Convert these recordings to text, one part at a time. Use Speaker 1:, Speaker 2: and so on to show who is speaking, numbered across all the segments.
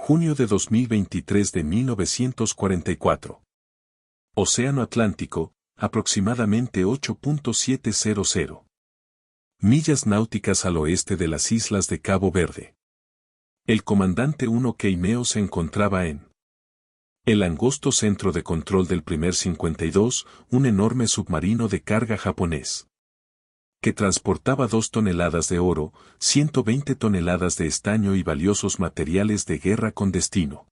Speaker 1: Junio de 2023 de 1944. Océano Atlántico, aproximadamente 8.700 millas náuticas al oeste de las islas de Cabo Verde. El comandante 1 Keimeo se encontraba en el angosto centro de control del primer 52, un enorme submarino de carga japonés, que transportaba 2 toneladas de oro, 120 toneladas de estaño y valiosos materiales de guerra con destino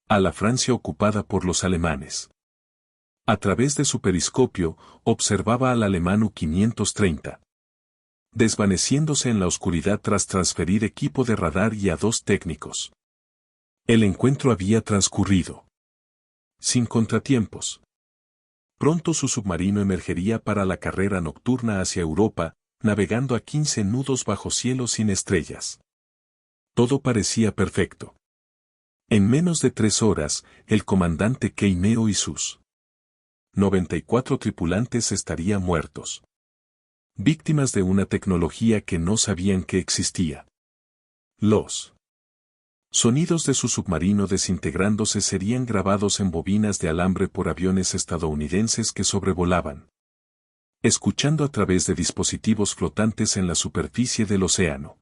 Speaker 1: a la Francia ocupada por los alemanes. A través de su periscopio, observaba al alemán U-530, desvaneciéndose en la oscuridad tras transferir equipo de radar y a 2 técnicos. El encuentro había transcurrido sin contratiempos. Pronto su submarino emergería para la carrera nocturna hacia Europa, navegando a 15 nudos bajo cielo sin estrellas. Todo parecía perfecto. En menos de 3 horas, el comandante Keimeo y sus 94 tripulantes estarían muertos, víctimas de una tecnología que no sabían que existía. Los sonidos de su submarino desintegrándose serían grabados en bobinas de alambre por aviones estadounidenses que sobrevolaban, escuchando a través de dispositivos flotantes en la superficie del océano.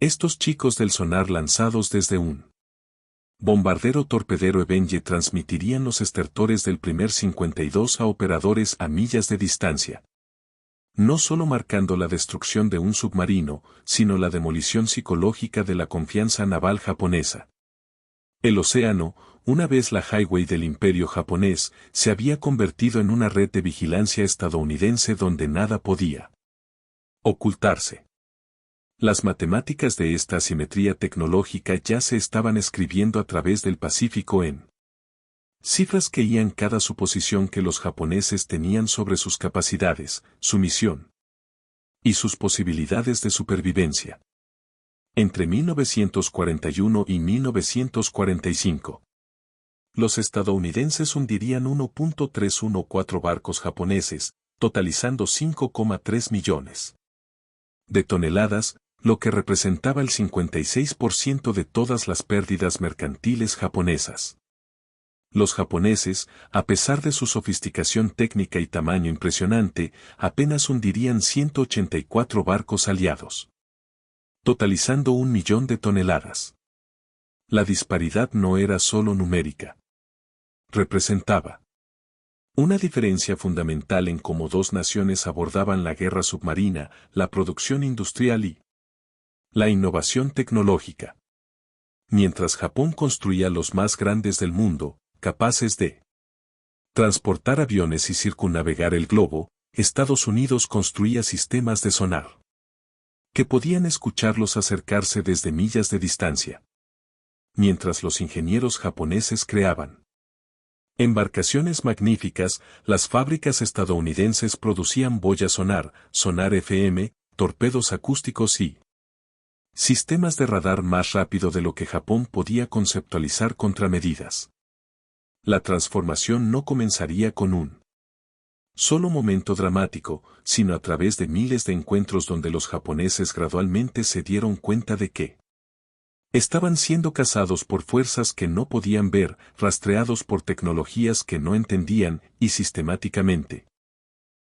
Speaker 1: Estos chicos del sonar lanzados desde un bombardero torpedero Avenger transmitirían los estertores del primer 52 a operadores a millas de distancia, no solo marcando la destrucción de un submarino, sino la demolición psicológica de la confianza naval japonesa. El océano, una vez la highway del imperio japonés, se había convertido en una red de vigilancia estadounidense donde nada podía ocultarse. Las matemáticas de esta asimetría tecnológica ya se estaban escribiendo a través del Pacífico en cifras que guían cada suposición que los japoneses tenían sobre sus capacidades, su misión y sus posibilidades de supervivencia. Entre 1941 y 1945, los estadounidenses hundirían 1.314 barcos japoneses, totalizando 5,3 millones de toneladas, lo que representaba el 56% de todas las pérdidas mercantiles japonesas. Los japoneses, a pesar de su sofisticación técnica y tamaño impresionante, apenas hundirían 184 barcos aliados, totalizando 1 millón de toneladas. La disparidad no era solo numérica. Representaba una diferencia fundamental en cómo 2 naciones abordaban la guerra submarina, la producción industrial y la innovación tecnológica. Mientras Japón construía los más grandes del mundo, capaces de transportar aviones y circunnavegar el globo, Estados Unidos construía sistemas de sonar que podían escucharlos acercarse desde millas de distancia. Mientras los ingenieros japoneses creaban embarcaciones magníficas, las fábricas estadounidenses producían boya sonar, sonar FM, torpedos acústicos y sistemas de radar más rápido de lo que Japón podía conceptualizar contramedidas. La transformación no comenzaría con un solo momento dramático, sino a través de miles de encuentros donde los japoneses gradualmente se dieron cuenta de que estaban siendo cazados por fuerzas que no podían ver, rastreados por tecnologías que no entendían y sistemáticamente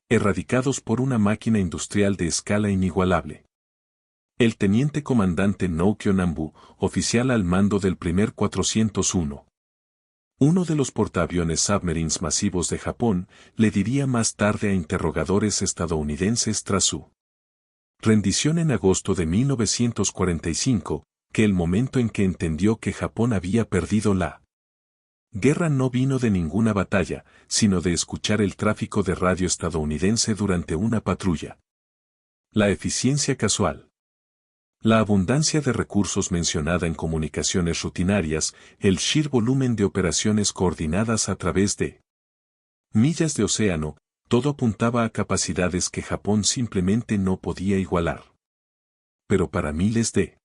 Speaker 1: erradicados por una máquina industrial de escala inigualable. El teniente comandante Naokyo Nambu, oficial al mando del primer 401, uno de los portaaviones submarines masivos de Japón, le diría más tarde a interrogadores estadounidenses tras su rendición en agosto de 1945, que el momento en que entendió que Japón había perdido la guerra no vino de ninguna batalla, sino de escuchar el tráfico de radio estadounidense durante una patrulla. La eficiencia casual, la abundancia de recursos mencionada en comunicaciones rutinarias, el sheer volumen de operaciones coordinadas a través de millas de océano, todo apuntaba a capacidades que Japón simplemente no podía igualar. Pero para miles de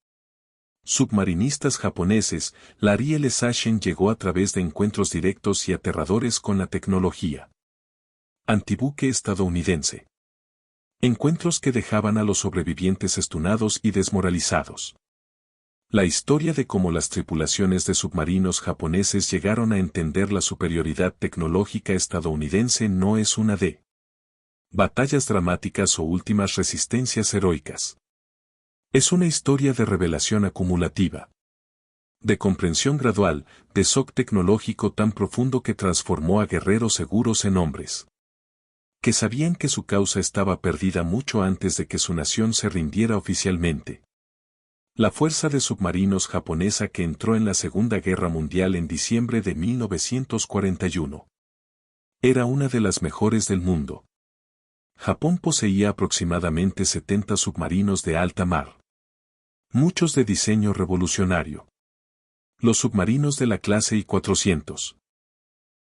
Speaker 1: submarinistas japoneses, la Ariel Sachin llegó a través de encuentros directos y aterradores con la tecnología antibuque estadounidense. Encuentros que dejaban a los sobrevivientes estunados y desmoralizados. La historia de cómo las tripulaciones de submarinos japoneses llegaron a entender la superioridad tecnológica estadounidense no es una de batallas dramáticas o últimas resistencias heroicas. Es una historia de revelación acumulativa, de comprensión gradual, de shock tecnológico tan profundo que transformó a guerreros seguros en hombres que sabían que su causa estaba perdida mucho antes de que su nación se rindiera oficialmente. La fuerza de submarinos japonesa que entró en la Segunda Guerra Mundial en diciembre de 1941 era una de las mejores del mundo. Japón poseía aproximadamente 70 submarinos de alta mar, muchos de diseño revolucionario. Los submarinos de la clase I-400,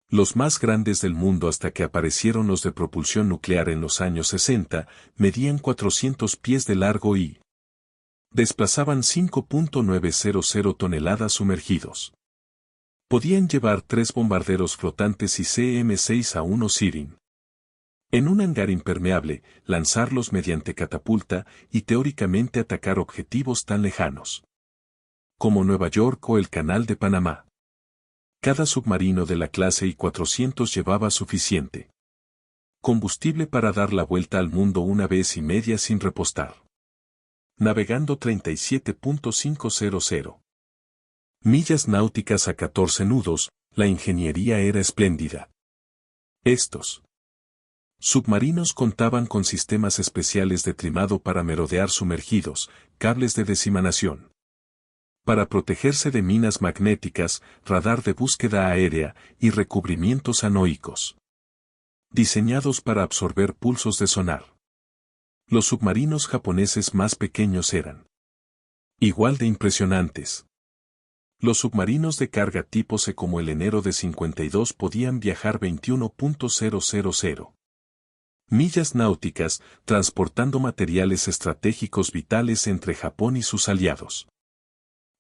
Speaker 1: los más grandes del mundo hasta que aparecieron los de propulsión nuclear en los años 60, medían 400 pies de largo y desplazaban 5.900 toneladas sumergidos. Podían llevar 3 bombarderos flotantes y CM-6A1 Sirin en un hangar impermeable, lanzarlos mediante catapulta y teóricamente atacar objetivos tan lejanos como Nueva York o el Canal de Panamá. Cada submarino de la clase I-400 llevaba suficiente combustible para dar la vuelta al mundo una vez y media sin repostar. Navegando 37.500 millas náuticas a 14 nudos, la ingeniería era espléndida. Estos submarinos contaban con sistemas especiales de trimado para merodear sumergidos, cables de desimanación para protegerse de minas magnéticas, radar de búsqueda aérea y recubrimientos anoicos diseñados para absorber pulsos de sonar. Los submarinos japoneses más pequeños eran igual de impresionantes. Los submarinos de carga tipo C como el Enero de 52 podían viajar 21.000 millas náuticas, transportando materiales estratégicos vitales entre Japón y sus aliados.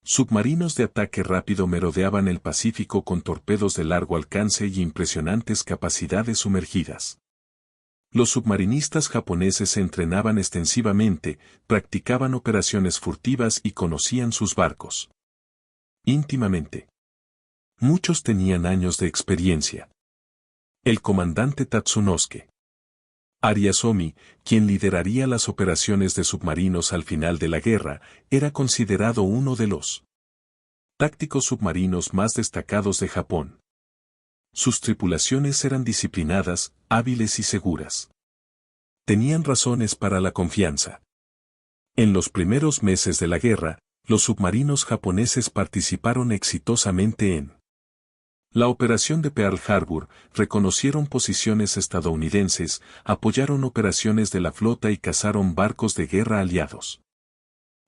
Speaker 1: Submarinos de ataque rápido merodeaban el Pacífico con torpedos de largo alcance y impresionantes capacidades sumergidas. Los submarinistas japoneses se entrenaban extensivamente, practicaban operaciones furtivas y conocían sus barcos íntimamente. Muchos tenían años de experiencia. El comandante Tatsunosuke Ariasomi, quien lideraría las operaciones de submarinos al final de la guerra, era considerado uno de los tácticos submarinos más destacados de Japón. Sus tripulaciones eran disciplinadas, hábiles y seguras. Tenían razones para la confianza. En los primeros meses de la guerra, los submarinos japoneses participaron exitosamente en la operación de Pearl Harbor, reconocieron posiciones estadounidenses, apoyaron operaciones de la flota y cazaron barcos de guerra aliados.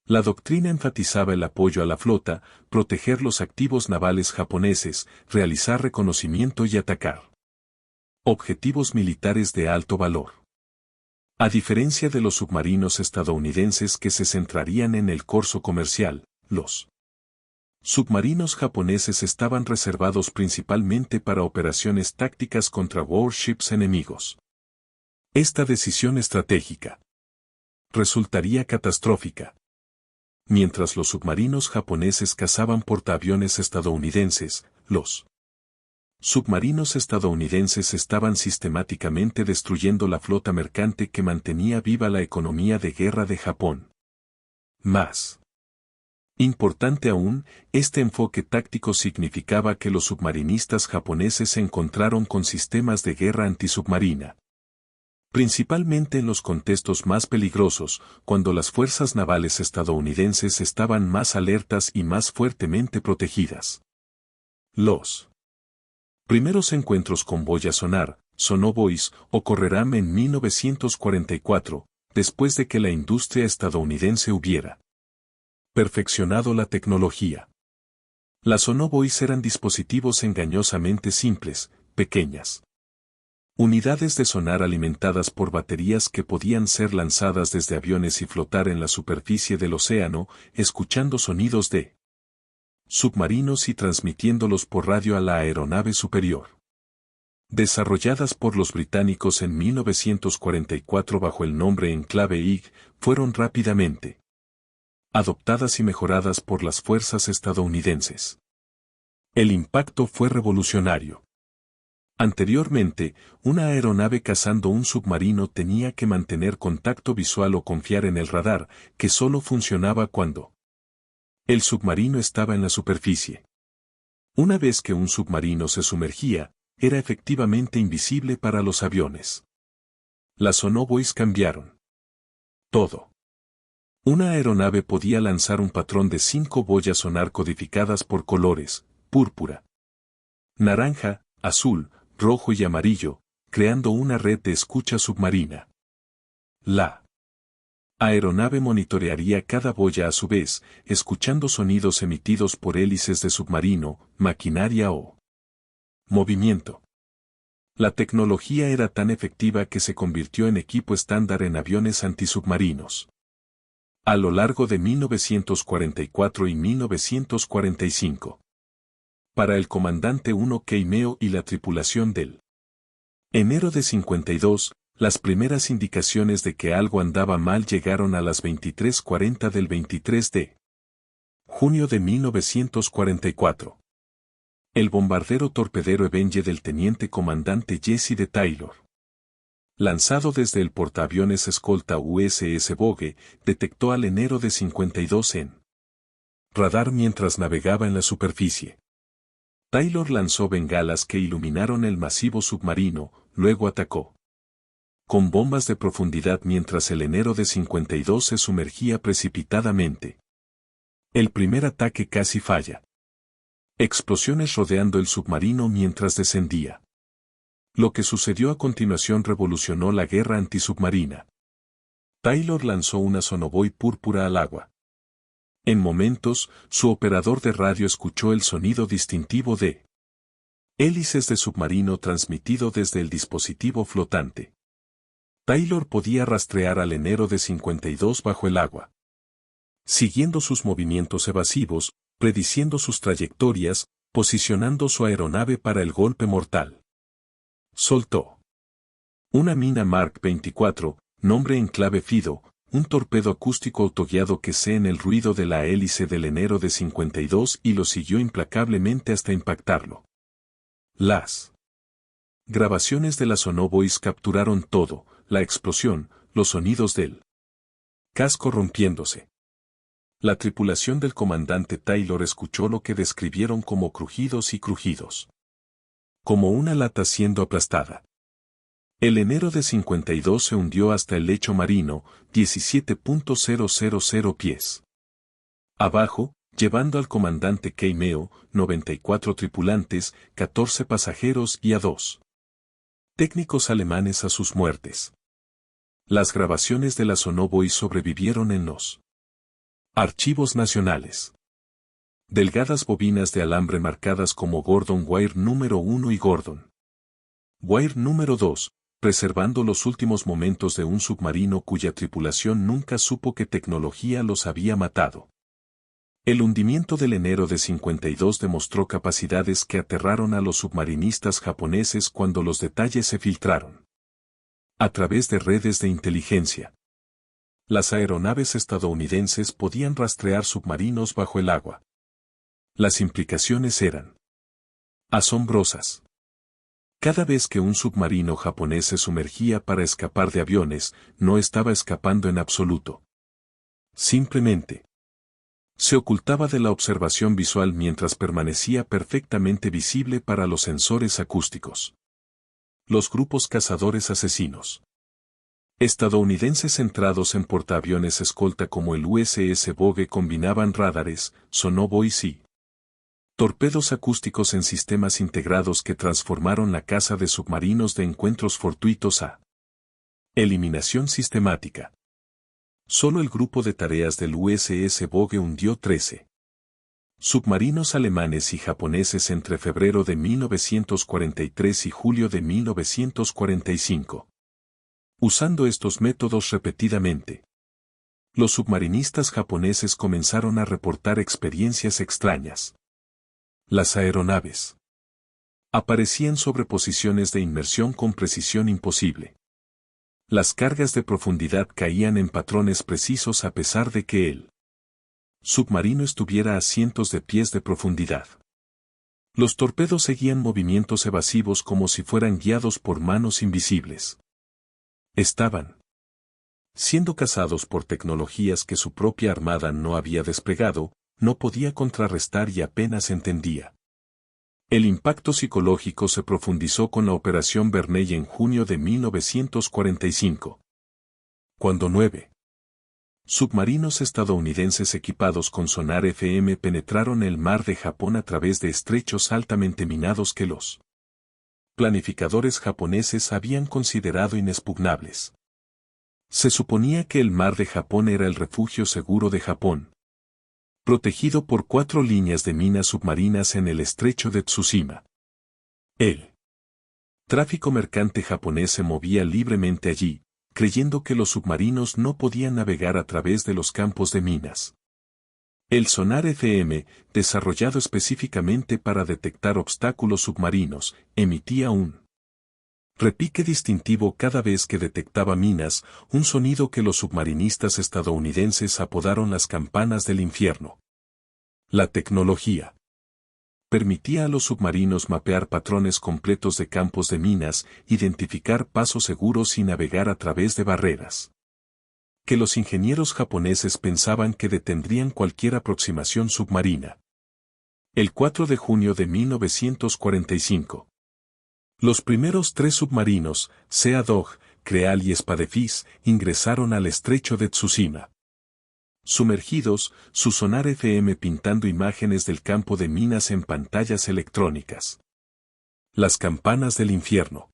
Speaker 1: La doctrina enfatizaba el apoyo a la flota, proteger los activos navales japoneses, realizar reconocimiento y atacar objetivos militares de alto valor. A diferencia de los submarinos estadounidenses que se centrarían en el corso comercial, los submarinos japoneses estaban reservados principalmente para operaciones tácticas contra warships enemigos. Esta decisión estratégica resultaría catastrófica. Mientras los submarinos japoneses cazaban portaaviones estadounidenses, los submarinos estadounidenses estaban sistemáticamente destruyendo la flota mercante que mantenía viva la economía de guerra de Japón. Más importante aún, este enfoque táctico significaba que los submarinistas japoneses se encontraron con sistemas de guerra antisubmarina. Principalmente en los contextos más peligrosos, cuando las fuerzas navales estadounidenses estaban más alertas y más fuertemente protegidas. Los primeros encuentros con boya sonar, sonobuoys, ocurrirán en 1944, después de que la industria estadounidense hubiera perfeccionado la tecnología. Las sonobuoys eran dispositivos engañosamente simples, pequeñas unidades de sonar alimentadas por baterías que podían ser lanzadas desde aviones y flotar en la superficie del océano, escuchando sonidos de submarinos y transmitiéndolos por radio a la aeronave superior. Desarrolladas por los británicos en 1944 bajo el nombre Enclave IG, fueron rápidamente adoptadas y mejoradas por las fuerzas estadounidenses. El impacto fue revolucionario. Anteriormente, una aeronave cazando un submarino tenía que mantener contacto visual o confiar en el radar, que solo funcionaba cuando el submarino estaba en la superficie. Una vez que un submarino se sumergía, era efectivamente invisible para los aviones. Las sonobuoys cambiaron todo. Una aeronave podía lanzar un patrón de 5 boyas sonar codificadas por colores: púrpura, naranja, azul, rojo y amarillo, creando una red de escucha submarina. La aeronave monitorearía cada boya a su vez, escuchando sonidos emitidos por hélices de submarino, maquinaria o movimiento. La tecnología era tan efectiva que se convirtió en equipo estándar en aviones antisubmarinos. A lo largo de 1944 y 1945. Para el comandante 1 Keimeo y la tripulación del enero de 52, las primeras indicaciones de que algo andaba mal llegaron a las 23:40 del 23 de junio de 1944. El bombardero torpedero Avenger del teniente comandante Jesse D. Taylor, lanzado desde el portaaviones escolta USS Vogue, detectó al enero de 52 en radar mientras navegaba en la superficie. Taylor lanzó bengalas que iluminaron el masivo submarino, luego atacó con bombas de profundidad mientras el enero de 52 se sumergía precipitadamente. El primer ataque casi falla. Explosiones rodeando el submarino mientras descendía. Lo que sucedió a continuación revolucionó la guerra antisubmarina. Taylor lanzó una sonobuoy púrpura al agua. En momentos, su operador de radio escuchó el sonido distintivo de hélices de submarino transmitido desde el dispositivo flotante. Taylor podía rastrear al enero de 52 bajo el agua, siguiendo sus movimientos evasivos, prediciendo sus trayectorias, posicionando su aeronave para el golpe mortal. Soltó una mina Mark 24, nombre en clave FIDO, un torpedo acústico autoguiado que se en el ruido de la hélice del enero de 52 y lo siguió implacablemente hasta impactarlo. Las grabaciones de las sonobuoys capturaron todo: la explosión, los sonidos del casco rompiéndose. La tripulación del comandante Taylor escuchó lo que describieron como crujidos y crujidos. Como una lata siendo aplastada. El enero de 52 se hundió hasta el lecho marino, 17.000 pies abajo, llevando al comandante Keimeo, 94 tripulantes, 14 pasajeros y a 2 técnicos alemanes a sus muertes. Las grabaciones de la sonobuoy sobrevivieron en los archivos nacionales. Delgadas bobinas de alambre marcadas como Gordon Wire número 1 y Gordon Wire número 2, preservando los últimos momentos de un submarino cuya tripulación nunca supo qué tecnología los había matado. El hundimiento del enero de 52 demostró capacidades que aterraron a los submarinistas japoneses cuando los detalles se filtraron a través de redes de inteligencia. Las aeronaves estadounidenses podían rastrear submarinos bajo el agua. Las implicaciones eran asombrosas. Cada vez que un submarino japonés se sumergía para escapar de aviones, no estaba escapando en absoluto. Simplemente se ocultaba de la observación visual mientras permanecía perfectamente visible para los sensores acústicos. Los grupos cazadores asesinos estadounidenses centrados en portaaviones escolta como el USS Vogue combinaban radares, sonobuoys y torpedos acústicos en sistemas integrados que transformaron la caza de submarinos de encuentros fortuitos a eliminación sistemática. Solo el grupo de tareas del USS Vogue hundió 13 submarinos alemanes y japoneses entre febrero de 1943 y julio de 1945. Usando estos métodos repetidamente, los submarinistas japoneses comenzaron a reportar experiencias extrañas. Las aeronaves aparecían sobre posiciones de inmersión con precisión imposible. Las cargas de profundidad caían en patrones precisos a pesar de que el submarino estuviera a cientos de pies de profundidad. Los torpedos seguían movimientos evasivos como si fueran guiados por manos invisibles. Estaban siendo cazados por tecnologías que su propia armada no había desplegado, no podía contrarrestar y apenas entendía. El impacto psicológico se profundizó con la Operación Verney en junio de 1945. Cuando 9 submarinos estadounidenses equipados con sonar FM penetraron el mar de Japón a través de estrechos altamente minados que los planificadores japoneses habían considerado inexpugnables. Se suponía que el mar de Japón era el refugio seguro de Japón, protegido por 4 líneas de minas submarinas en el estrecho de Tsushima. El tráfico mercante japonés se movía libremente allí, creyendo que los submarinos no podían navegar a través de los campos de minas. El sonar FM, desarrollado específicamente para detectar obstáculos submarinos, emitía un repique distintivo cada vez que detectaba minas, un sonido que los submarinistas estadounidenses apodaron las campanas del infierno. La tecnología permitía a los submarinos mapear patrones completos de campos de minas, identificar pasos seguros y navegar a través de barreras que los ingenieros japoneses pensaban que detendrían cualquier aproximación submarina. El 4 de junio de 1945. Los primeros 3 submarinos, Sea-Dog, Creal y Spadefis, ingresaron al estrecho de Tsushima. Sumergidos, su sonar FM pintando imágenes del campo de minas en pantallas electrónicas. Las campanas del infierno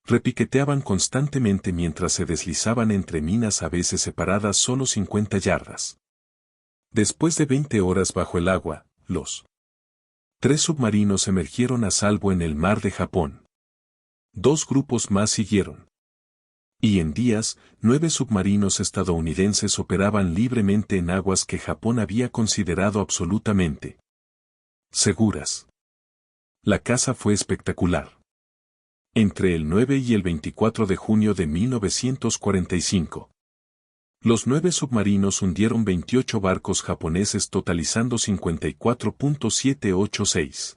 Speaker 1: repiqueteaban constantemente mientras se deslizaban entre minas a veces separadas solo 50 yardas. Después de 20 horas bajo el agua, los 3 submarinos emergieron a salvo en el mar de Japón. 2 grupos más siguieron. Y en días, 9 submarinos estadounidenses operaban libremente en aguas que Japón había considerado absolutamente seguras. La caza fue espectacular. Entre el 9 y el 24 de junio de 1945. Los 9 submarinos hundieron 28 barcos japoneses totalizando 54.786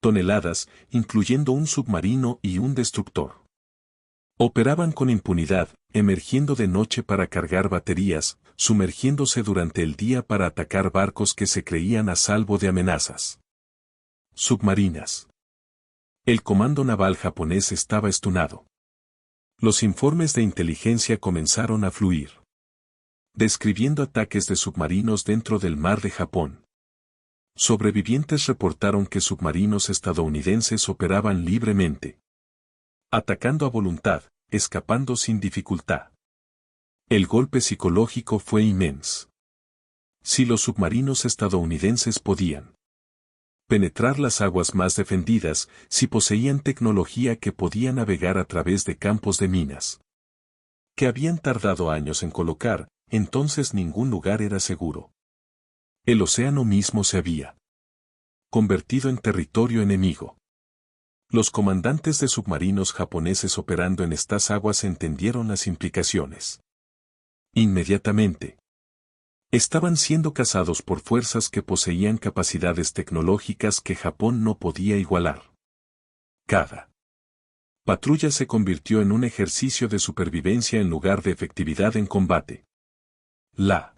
Speaker 1: toneladas, incluyendo un submarino y un destructor. Operaban con impunidad, emergiendo de noche para cargar baterías, sumergiéndose durante el día para atacar barcos que se creían a salvo de amenazas submarinas. El comando naval japonés estaba estunado. Los informes de inteligencia comenzaron a fluir, describiendo ataques de submarinos dentro del mar de Japón. Sobrevivientes reportaron que submarinos estadounidenses operaban libremente, atacando a voluntad, escapando sin dificultad. El golpe psicológico fue inmenso. Si los submarinos estadounidenses podían penetrar las aguas más defendidas, si poseían tecnología que podía navegar a través de campos de minas que habían tardado años en colocar, entonces ningún lugar era seguro. El océano mismo se había convertido en territorio enemigo. Los comandantes de submarinos japoneses operando en estas aguas entendieron las implicaciones. Inmediatamente, estaban siendo cazados por fuerzas que poseían capacidades tecnológicas que Japón no podía igualar. Cada patrulla se convirtió en un ejercicio de supervivencia en lugar de efectividad en combate. La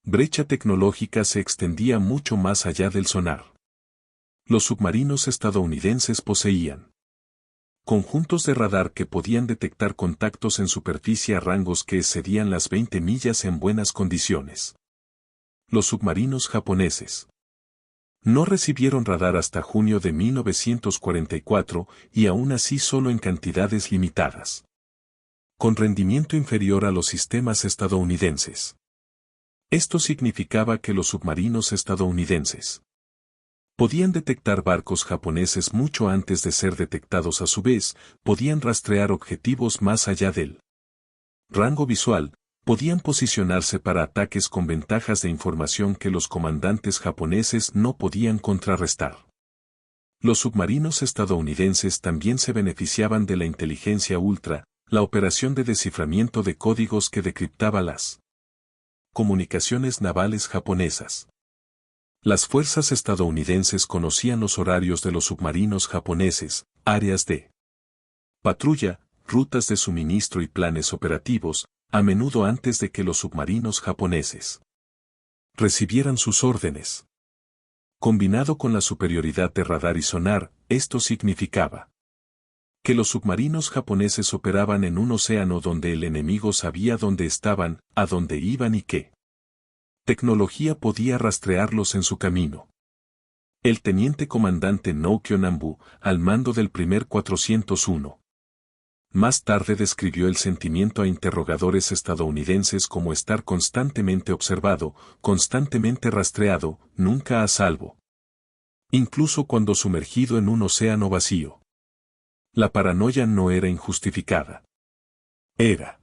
Speaker 1: brecha tecnológica se extendía mucho más allá del sonar. Los submarinos estadounidenses poseían conjuntos de radar que podían detectar contactos en superficie a rangos que excedían las 20 millas en buenas condiciones. Los submarinos japoneses no recibieron radar hasta junio de 1944 y aún así solo en cantidades limitadas, con rendimiento inferior a los sistemas estadounidenses. Esto significaba que los submarinos estadounidenses podían detectar barcos japoneses mucho antes de ser detectados a su vez, podían rastrear objetivos más allá del rango visual, podían posicionarse para ataques con ventajas de información que los comandantes japoneses no podían contrarrestar. Los submarinos estadounidenses también se beneficiaban de la inteligencia ultra, la operación de desciframiento de códigos que decriptaba las Comunicaciones navales japonesas. Las fuerzas estadounidenses conocían los horarios de los submarinos japoneses, áreas de patrulla, rutas de suministro y planes operativos, a menudo antes de que los submarinos japoneses recibieran sus órdenes. Combinado con la superioridad de radar y sonar, esto significaba que los submarinos japoneses operaban en un océano donde el enemigo sabía dónde estaban, a dónde iban y qué tecnología podía rastrearlos en su camino. El teniente comandante Noukyo Nambu, al mando del primer 401, más tarde describió el sentimiento a interrogadores estadounidenses como estar constantemente observado, constantemente rastreado, nunca a salvo. Incluso cuando sumergido en un océano vacío. La paranoia no era injustificada. Era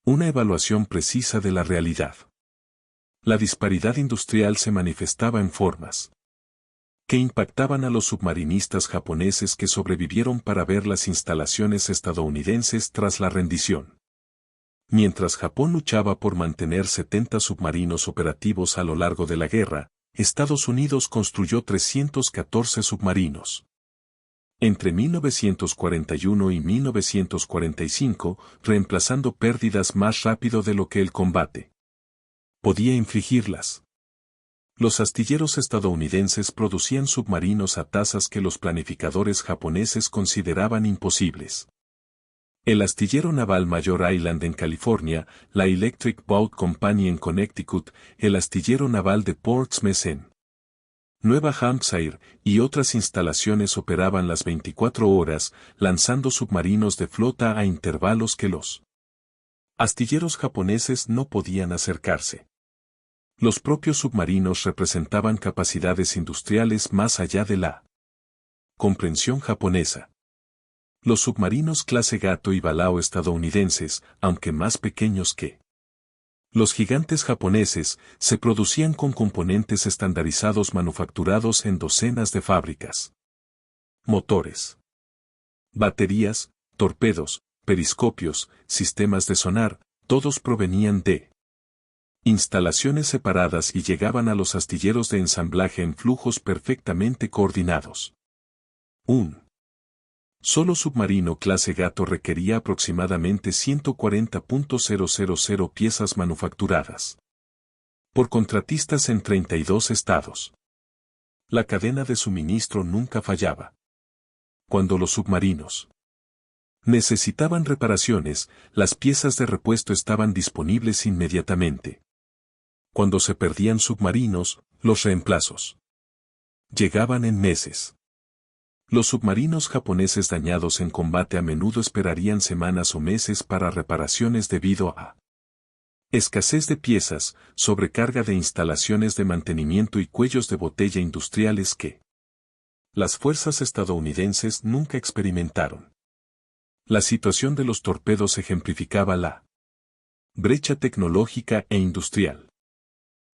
Speaker 1: una evaluación precisa de la realidad. La disparidad industrial se manifestaba en formas que impactaban a los submarinistas japoneses que sobrevivieron para ver las instalaciones estadounidenses tras la rendición. Mientras Japón luchaba por mantener 70 submarinos operativos a lo largo de la guerra, Estados Unidos construyó 314 submarinos. Entre 1941 y 1945, reemplazando pérdidas más rápido de lo que el combate podía infligirlas. Los astilleros estadounidenses producían submarinos a tasas que los planificadores japoneses consideraban imposibles. El astillero naval Mayor Island en California, la Electric Boat Company en Connecticut, el astillero naval de Portsmouth en Nueva Hampshire y otras instalaciones operaban las 24 horas, lanzando submarinos de flota a intervalos que los astilleros japoneses no podían acercarse. Los propios submarinos representaban capacidades industriales más allá de la comprensión japonesa. Los submarinos clase Gato y Balao estadounidenses, aunque más pequeños que los gigantes japoneses, se producían con componentes estandarizados manufacturados en docenas de fábricas. Motores, baterías, torpedos, periscopios, sistemas de sonar, todos provenían de instalaciones separadas y llegaban a los astilleros de ensamblaje en flujos perfectamente coordinados. Un solo submarino clase Gato requería aproximadamente 140.000 piezas manufacturadas por contratistas en 32 estados. La cadena de suministro nunca fallaba. Cuando los submarinos necesitaban reparaciones, las piezas de repuesto estaban disponibles inmediatamente. Cuando se perdían submarinos, los reemplazos llegaban en meses. Los submarinos japoneses dañados en combate a menudo esperarían semanas o meses para reparaciones debido a escasez de piezas, sobrecarga de instalaciones de mantenimiento y cuellos de botella industriales que las fuerzas estadounidenses nunca experimentaron. La situación de los torpedos ejemplificaba la brecha tecnológica e industrial.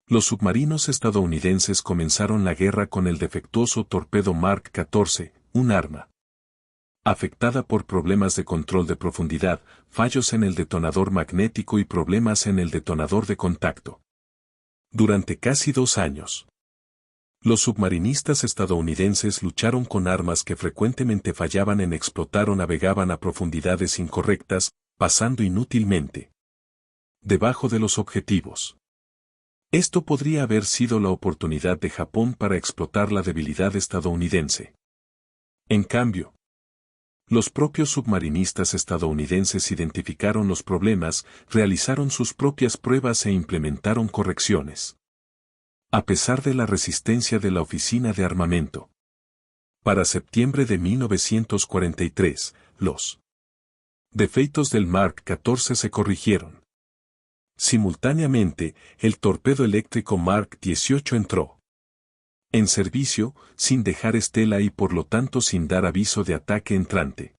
Speaker 1: Los submarinos estadounidenses comenzaron la guerra con el defectuoso torpedo Mark 14, un arma afectada por problemas de control de profundidad, fallos en el detonador magnético y problemas en el detonador de contacto. Durante casi 2 años, los submarinistas estadounidenses lucharon con armas que frecuentemente fallaban en explotar o navegaban a profundidades incorrectas, pasando inútilmente debajo de los objetivos. Esto podría haber sido la oportunidad de Japón para explotar la debilidad estadounidense. En cambio, los propios submarinistas estadounidenses identificaron los problemas, realizaron sus propias pruebas e implementaron correcciones. A pesar de la resistencia de la Oficina de Armamento. Para septiembre de 1943, los defectos del Mark 14 se corrigieron. Simultáneamente, el torpedo eléctrico Mark 18 entró en servicio, sin dejar estela y por lo tanto sin dar aviso de ataque entrante.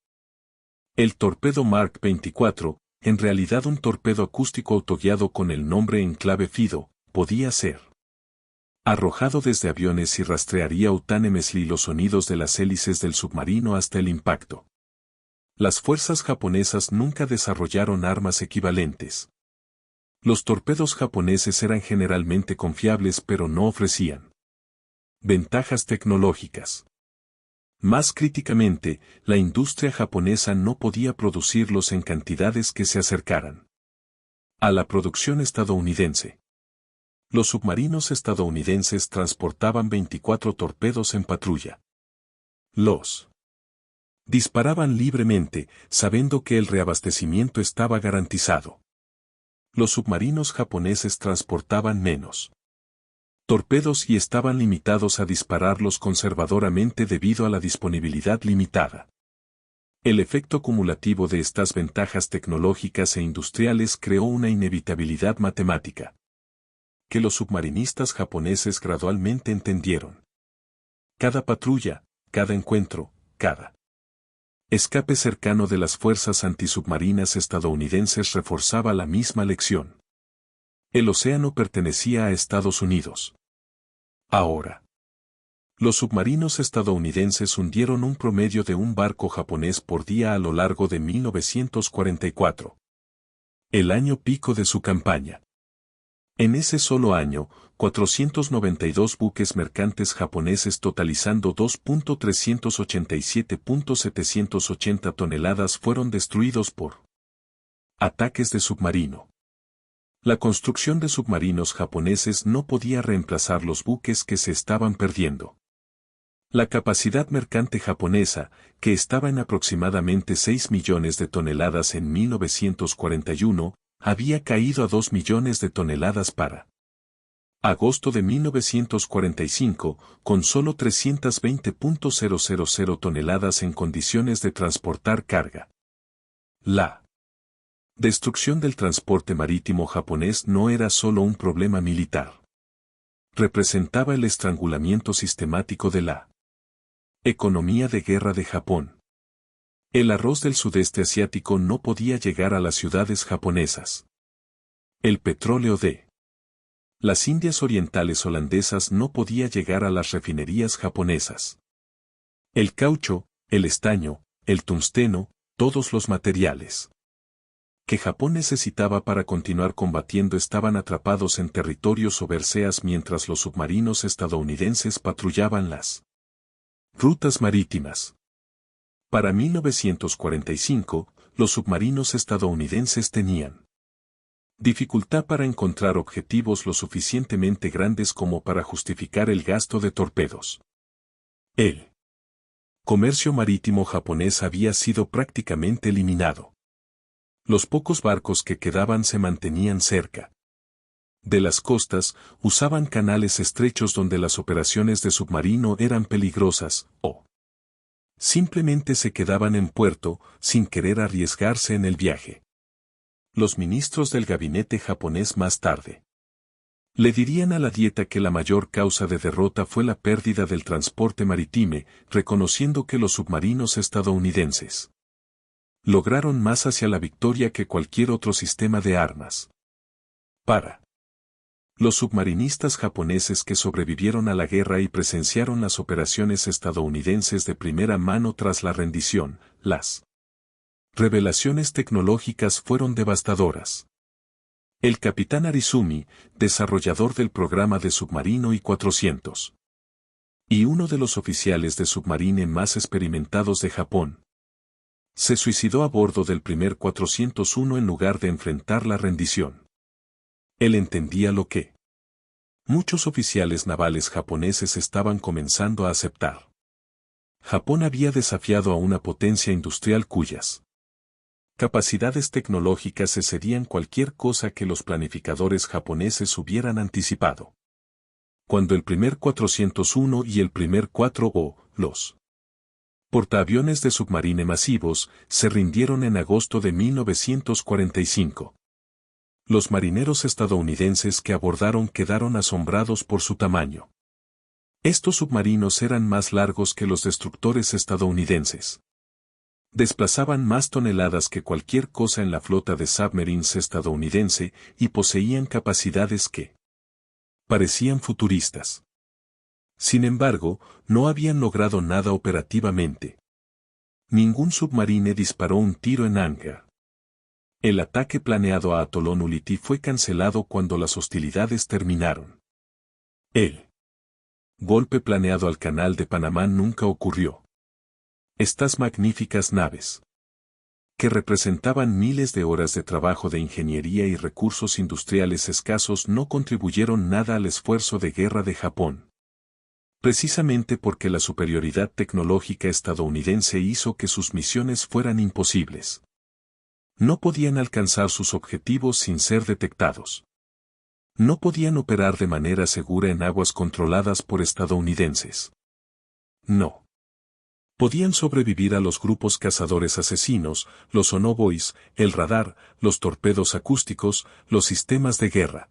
Speaker 1: El torpedo Mark 24, en realidad un torpedo acústico autoguiado con el nombre en clave FIDO, podía ser arrojado desde aviones y rastrearía utanemesli los sonidos de las hélices del submarino hasta el impacto. Las fuerzas japonesas nunca desarrollaron armas equivalentes. Los torpedos japoneses eran generalmente confiables pero no ofrecían ventajas tecnológicas. Más críticamente, la industria japonesa no podía producirlos en cantidades que se acercaran a la producción estadounidense. Los submarinos estadounidenses transportaban 24 torpedos en patrulla. Los disparaban libremente, sabiendo que el reabastecimiento estaba garantizado. Los submarinos japoneses transportaban menos torpedos y estaban limitados a dispararlos conservadoramente debido a la disponibilidad limitada. El efecto cumulativo de estas ventajas tecnológicas e industriales creó una inevitabilidad matemática que los submarinistas japoneses gradualmente entendieron. Cada patrulla, cada encuentro, cada escape cercano de las fuerzas antisubmarinas estadounidenses reforzaba la misma lección. El océano pertenecía a Estados Unidos. Ahora, los submarinos estadounidenses hundieron un promedio de un barco japonés por día a lo largo de 1944, el año pico de su campaña. En ese solo año, 492 buques mercantes japoneses totalizando 2.387.780 toneladas fueron destruidos por ataques de submarino. La construcción de submarinos japoneses no podía reemplazar los buques que se estaban perdiendo. La capacidad mercante japonesa, que estaba en aproximadamente 6 millones de toneladas en 1941, había caído a 2 millones de toneladas para agosto de 1945, con solo 320.000 toneladas en condiciones de transportar carga. La destrucción del transporte marítimo japonés no era solo un problema militar. Representaba el estrangulamiento sistemático de la economía de guerra de Japón. El arroz del sudeste asiático no podía llegar a las ciudades japonesas. El petróleo de las Indias Orientales holandesas no podía llegar a las refinerías japonesas. El caucho, el estaño, el tungsteno, todos los materiales que Japón necesitaba para continuar combatiendo estaban atrapados en territorios overseas mientras los submarinos estadounidenses patrullaban las rutas marítimas. Para 1945, los submarinos estadounidenses tenían dificultad para encontrar objetivos lo suficientemente grandes como para justificar el gasto de torpedos. El comercio marítimo japonés había sido prácticamente eliminado. Los pocos barcos que quedaban se mantenían cerca de las costas, usaban canales estrechos donde las operaciones de submarino eran peligrosas, o simplemente se quedaban en puerto, sin querer arriesgarse en el viaje. Los ministros del gabinete japonés más tarde le dirían a la Dieta que la mayor causa de derrota fue la pérdida del transporte marítimo, reconociendo que los submarinos estadounidenses lograron más hacia la victoria que cualquier otro sistema de armas. Para los submarinistas japoneses que sobrevivieron a la guerra y presenciaron las operaciones estadounidenses de primera mano tras la rendición, las revelaciones tecnológicas fueron devastadoras. El capitán Arizumi, desarrollador del programa de submarino I-400, y uno de los oficiales de submarine más experimentados de Japón, se suicidó a bordo del primer 401 en lugar de enfrentar la rendición. Él entendía lo que muchos oficiales navales japoneses estaban comenzando a aceptar. Japón había desafiado a una potencia industrial cuyas capacidades tecnológicas excedían cualquier cosa que los planificadores japoneses hubieran anticipado. Cuando el primer 401 y el primer 4O, los portaaviones de submarine masivos, se rindieron en agosto de 1945. Los marineros estadounidenses que abordaron quedaron asombrados por su tamaño. Estos submarinos eran más largos que los destructores estadounidenses. Desplazaban más toneladas que cualquier cosa en la flota de submarines estadounidense y poseían capacidades que parecían futuristas. Sin embargo, no habían logrado nada operativamente. Ningún submarine disparó un tiro en Anga. El ataque planeado a Atolón Ulithi fue cancelado cuando las hostilidades terminaron. El golpe planeado al Canal de Panamá nunca ocurrió. Estas magníficas naves, que representaban miles de horas de trabajo de ingeniería y recursos industriales escasos, no contribuyeron nada al esfuerzo de guerra de Japón. Precisamente porque la superioridad tecnológica estadounidense hizo que sus misiones fueran imposibles. No podían alcanzar sus objetivos sin ser detectados. No podían operar de manera segura en aguas controladas por estadounidenses. No podían sobrevivir a los grupos cazadores asesinos, los sonobuoys, el radar, los torpedos acústicos, los sistemas de guerra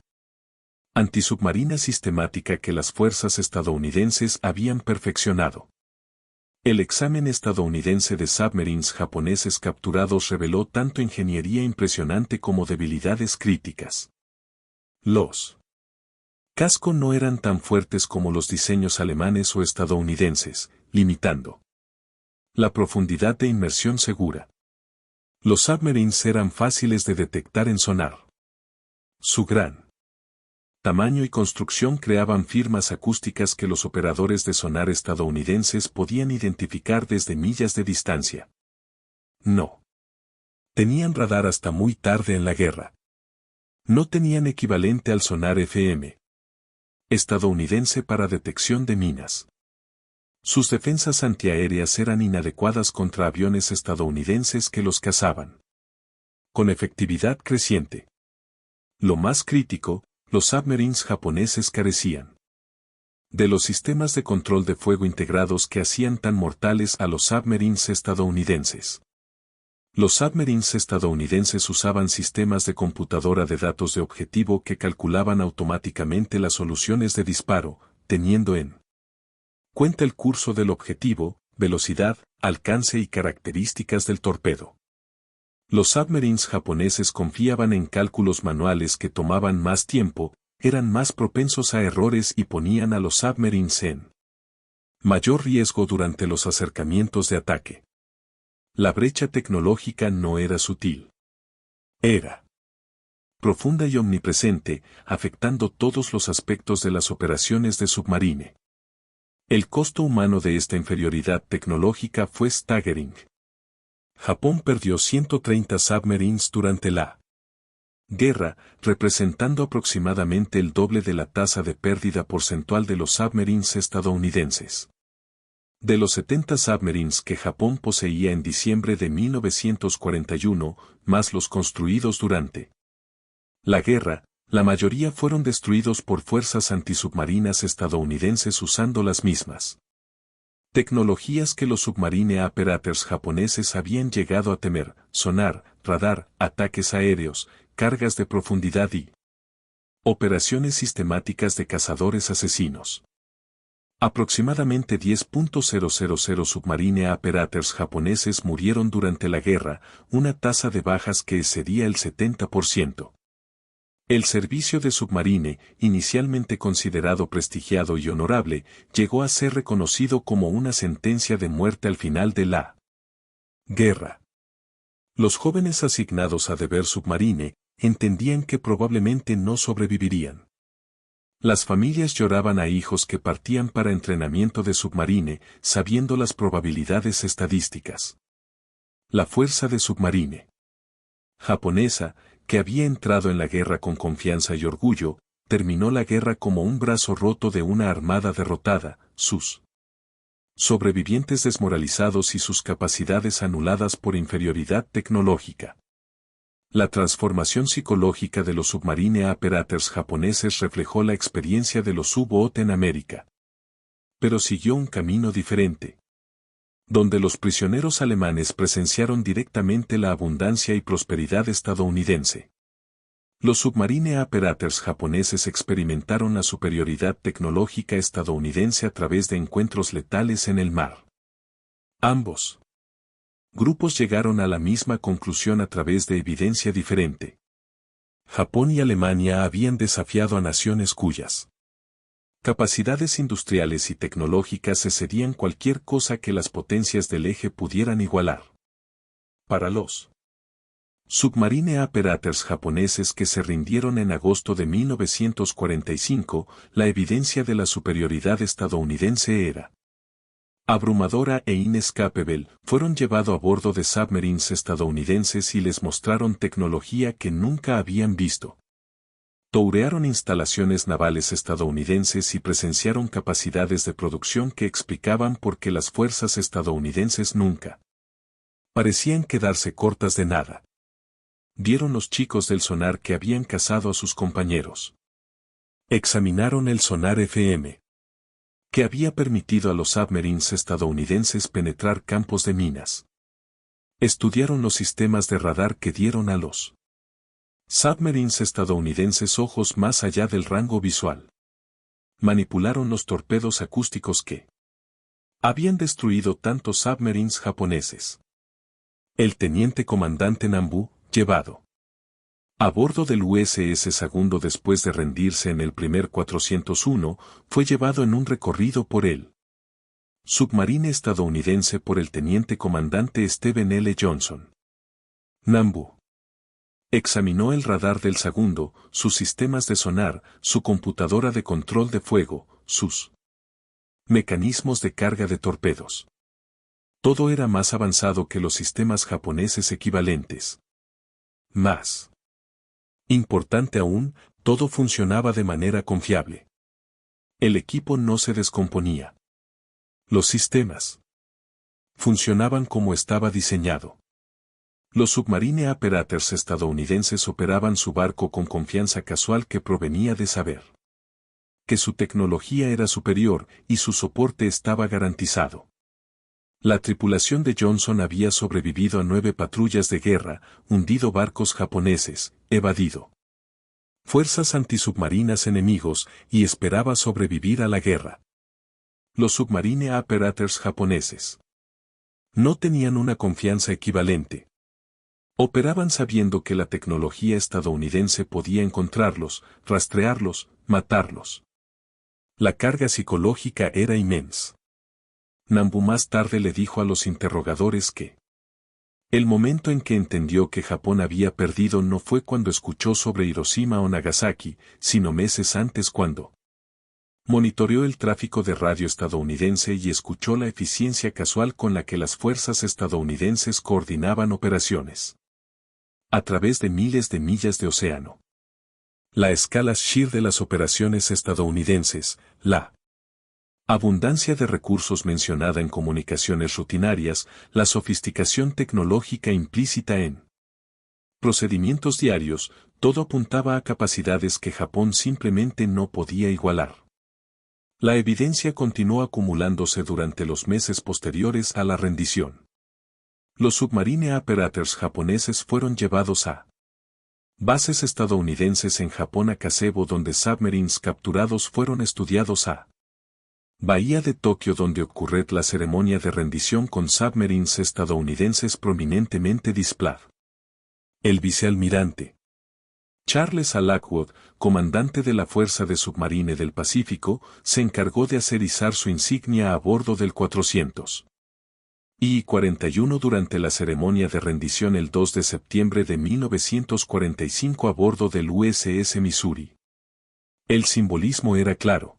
Speaker 1: antisubmarina sistemática que las fuerzas estadounidenses habían perfeccionado. El examen estadounidense de submarines japoneses capturados reveló tanto ingeniería impresionante como debilidades críticas. Los casco no eran tan fuertes como los diseños alemanes o estadounidenses, limitando la profundidad de inmersión segura. Los submarines eran fáciles de detectar en sonar. Su gran tamaño y construcción creaban firmas acústicas que los operadores de sonar estadounidenses podían identificar desde millas de distancia. No tenían radar hasta muy tarde en la guerra. No tenían equivalente al sonar FM estadounidense para detección de minas. Sus defensas antiaéreas eran inadecuadas contra aviones estadounidenses que los cazaban con efectividad creciente. Lo más crítico, los submarines japoneses carecían de los sistemas de control de fuego integrados que hacían tan mortales a los submarines estadounidenses. Los submarines estadounidenses usaban sistemas de computadora de datos de objetivo que calculaban automáticamente las soluciones de disparo, teniendo en cuenta el curso del objetivo, velocidad, alcance y características del torpedo. Los submarines japoneses confiaban en cálculos manuales que tomaban más tiempo, eran más propensos a errores y ponían a los submarines en mayor riesgo durante los acercamientos de ataque. La brecha tecnológica no era sutil. Era profunda y omnipresente, afectando todos los aspectos de las operaciones de submarine. El costo humano de esta inferioridad tecnológica fue staggering. Japón perdió 130 submarines durante la guerra, representando aproximadamente el doble de la tasa de pérdida porcentual de los submarines estadounidenses. De los 70 submarines que Japón poseía en diciembre de 1941, más los construidos durante la guerra, la mayoría fueron destruidos por fuerzas antisubmarinas estadounidenses usando las mismas tecnologías que los submarine operators japoneses habían llegado a temer: sonar, radar, ataques aéreos, cargas de profundidad y operaciones sistemáticas de cazadores asesinos. Aproximadamente 10.000 submarine operators japoneses murieron durante la guerra, una tasa de bajas que excedía el 70%. El servicio de submarine, inicialmente considerado prestigiado y honorable, llegó a ser reconocido como una sentencia de muerte al final de la guerra. Los jóvenes asignados a deber submarine entendían que probablemente no sobrevivirían. Las familias lloraban a hijos que partían para entrenamiento de submarine, sabiendo las probabilidades estadísticas. La fuerza de submarine japonesa, que había entrado en la guerra con confianza y orgullo, terminó la guerra como un brazo roto de una armada derrotada, sus sobrevivientes desmoralizados y sus capacidades anuladas por inferioridad tecnológica. La transformación psicológica de los submarine operators japoneses reflejó la experiencia de los U-Boat en América. Pero siguió un camino diferente, donde los prisioneros alemanes presenciaron directamente la abundancia y prosperidad estadounidense. Los submarine operators japoneses experimentaron la superioridad tecnológica estadounidense a través de encuentros letales en el mar. Ambos grupos llegaron a la misma conclusión a través de evidencia diferente. Japón y Alemania habían desafiado a naciones cuyas capacidades industriales y tecnológicas excedían cualquier cosa que las potencias del eje pudieran igualar. Para los Submarine Operators japoneses que se rindieron en agosto de 1945, la evidencia de la superioridad estadounidense era abrumadora e inescapable. Fueron llevados a bordo de submarines estadounidenses y les mostraron tecnología que nunca habían visto. Tourearon instalaciones navales estadounidenses y presenciaron capacidades de producción que explicaban por qué las fuerzas estadounidenses nunca parecían quedarse cortas de nada. Vieron los chicos del sonar que habían cazado a sus compañeros. Examinaron el sonar FM, que había permitido a los submarines estadounidenses penetrar campos de minas. Estudiaron los sistemas de radar que dieron a los submarines estadounidenses ojos más allá del rango visual. Manipularon los torpedos acústicos que habían destruido tantos submarines japoneses. El teniente comandante Nambu, llevado a bordo del USS Segundo después de rendirse en el primer 401, fue llevado en un recorrido por el submarine estadounidense por el teniente comandante Stephen L. Johnson. Nambu examinó el radar del Segundo, sus sistemas de sonar, su computadora de control de fuego, sus mecanismos de carga de torpedos. Todo era más avanzado que los sistemas japoneses equivalentes. Más importante aún, todo funcionaba de manera confiable. El equipo no se descomponía. Los sistemas funcionaban como estaba diseñado. Los Submarine Operators estadounidenses operaban su barco con confianza casual que provenía de saber que su tecnología era superior y su soporte estaba garantizado. La tripulación de Johnson había sobrevivido a 9 patrullas de guerra, hundido barcos japoneses, evadido fuerzas antisubmarinas enemigos y esperaba sobrevivir a la guerra. Los Submarine Operators japoneses no tenían una confianza equivalente. Operaban sabiendo que la tecnología estadounidense podía encontrarlos, rastrearlos, matarlos. La carga psicológica era inmensa. Nambu más tarde le dijo a los interrogadores que el momento en que entendió que Japón había perdido no fue cuando escuchó sobre Hiroshima o Nagasaki, sino meses antes cuando monitoreó el tráfico de radio estadounidense y escuchó la eficiencia casual con la que las fuerzas estadounidenses coordinaban operaciones a través de miles de millas de océano. La escala sheer de las operaciones estadounidenses, la abundancia de recursos mencionada en comunicaciones rutinarias, la sofisticación tecnológica implícita en procedimientos diarios, todo apuntaba a capacidades que Japón simplemente no podía igualar. La evidencia continuó acumulándose durante los meses posteriores a la rendición. Los Submarine Operators japoneses fueron llevados a bases estadounidenses en Japón a Kasebo donde submarines capturados fueron estudiados a Bahía de Tokio donde ocurrió la ceremonia de rendición con submarines estadounidenses prominentemente displayed. El vicealmirante Charles A. Lockwood, comandante de la Fuerza de Submarine del Pacífico, se encargó de hacer izar su insignia a bordo del 400 y 41 durante la ceremonia de rendición el 2 de septiembre de 1945 a bordo del USS Missouri. El simbolismo era claro.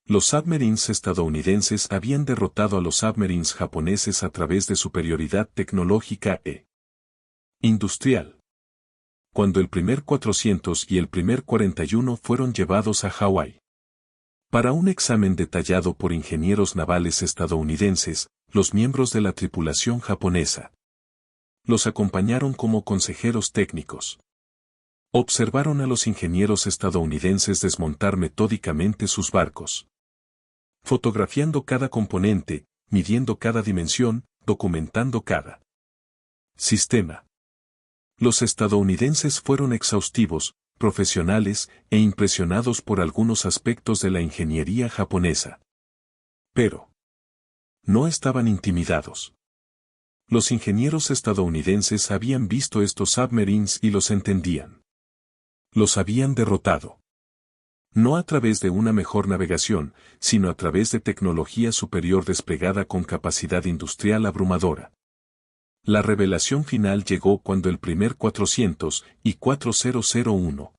Speaker 1: Los submarines estadounidenses habían derrotado a los submarines japoneses a través de superioridad tecnológica e industrial. Cuando el primer 400 y el primer 41 fueron llevados a Hawái para un examen detallado por ingenieros navales estadounidenses, los miembros de la tripulación japonesa los acompañaron como consejeros técnicos. Observaron a los ingenieros estadounidenses desmontar metódicamente sus barcos, fotografiando cada componente, midiendo cada dimensión, documentando cada sistema. Los estadounidenses fueron exhaustivos, profesionales e impresionados por algunos aspectos de la ingeniería japonesa. Pero no estaban intimidados. Los ingenieros estadounidenses habían visto estos submarines y los entendían. Los habían derrotado. No a través de una mejor navegación, sino a través de tecnología superior desplegada con capacidad industrial abrumadora. La revelación final llegó cuando el primer 400 y 4001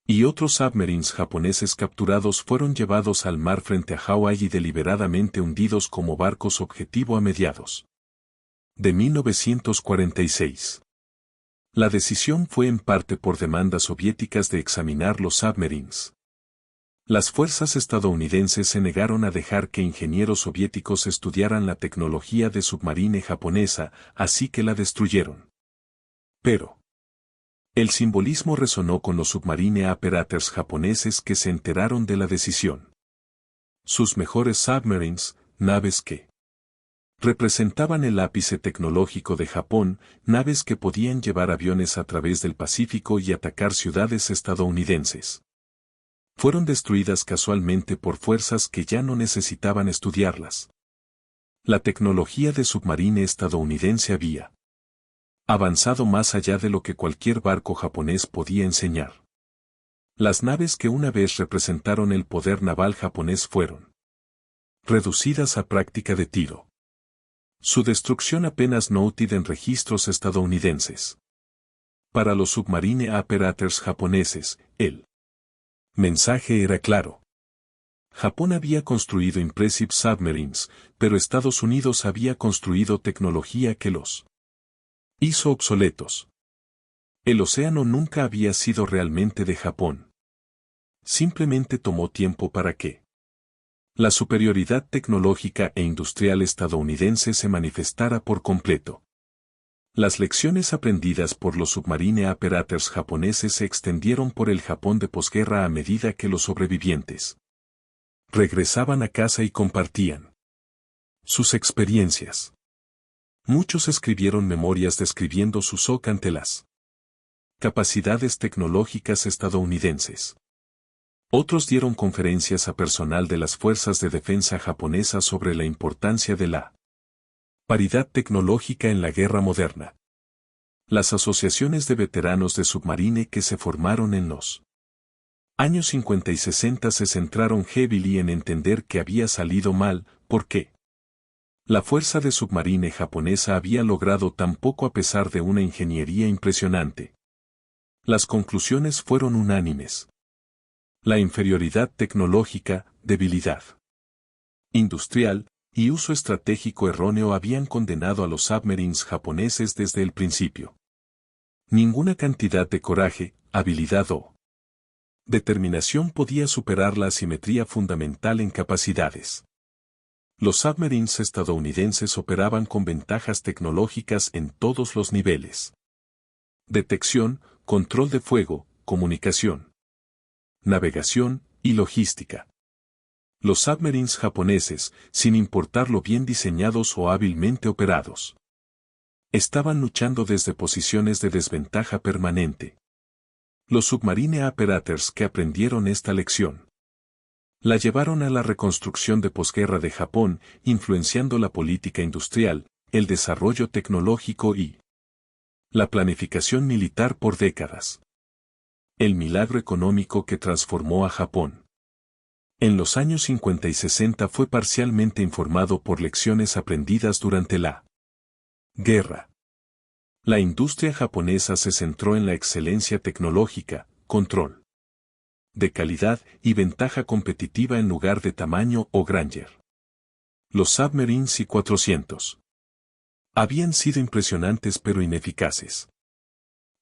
Speaker 1: y otros submarines japoneses capturados fueron llevados al mar frente a Hawái y deliberadamente hundidos como barcos objetivo a mediados de 1946. La decisión fue en parte por demandas soviéticas de examinar los submarines. Las fuerzas estadounidenses se negaron a dejar que ingenieros soviéticos estudiaran la tecnología de submarine japonesa, así que la destruyeron. Pero el simbolismo resonó con los submarine operators japoneses que se enteraron de la decisión. Sus mejores submarines, naves que representaban el ápice tecnológico de Japón, naves que podían llevar aviones a través del Pacífico y atacar ciudades estadounidenses, fueron destruidas casualmente por fuerzas que ya no necesitaban estudiarlas. La tecnología de submarine estadounidense había avanzado más allá de lo que cualquier barco japonés podía enseñar. Las naves que una vez representaron el poder naval japonés fueron reducidas a práctica de tiro. Su destrucción apenas noted en registros estadounidenses. Para los submarine operators japoneses, el mensaje era claro. Japón había construido impressive submarines, pero Estados Unidos había construido tecnología que los hizo obsoletos. El océano nunca había sido realmente de Japón. Simplemente tomó tiempo para que la superioridad tecnológica e industrial estadounidense se manifestara por completo. Las lecciones aprendidas por los submarine operators japoneses se extendieron por el Japón de posguerra a medida que los sobrevivientes regresaban a casa y compartían sus experiencias. Muchos escribieron memorias describiendo su shock ante las capacidades tecnológicas estadounidenses. Otros dieron conferencias a personal de las fuerzas de defensa japonesas sobre la importancia de la paridad tecnológica en la guerra moderna. Las asociaciones de veteranos de submarine que se formaron en los años 50 y 60 se centraron heavily en entender que había salido mal, porque la fuerza de submarine japonesa había logrado tan poco a pesar de una ingeniería impresionante. Las conclusiones fueron unánimes. La inferioridad tecnológica, debilidad industrial y uso estratégico erróneo habían condenado a los submarines japoneses desde el principio. Ninguna cantidad de coraje, habilidad o determinación podía superar la asimetría fundamental en capacidades. Los submarines estadounidenses operaban con ventajas tecnológicas en todos los niveles: detección, control de fuego, comunicación, navegación y logística. Los submarines japoneses, sin importar lo bien diseñados o hábilmente operados, estaban luchando desde posiciones de desventaja permanente. Los submarine operators que aprendieron esta lección la llevaron a la reconstrucción de posguerra de Japón, influenciando la política industrial, el desarrollo tecnológico y la planificación militar por décadas. El milagro económico que transformó a Japón en los años 50 y 60 fue parcialmente informado por lecciones aprendidas durante la guerra. La industria japonesa se centró en la excelencia tecnológica, control de calidad y ventaja competitiva en lugar de tamaño o grandeur. Los submarines y 400 habían sido impresionantes pero ineficaces.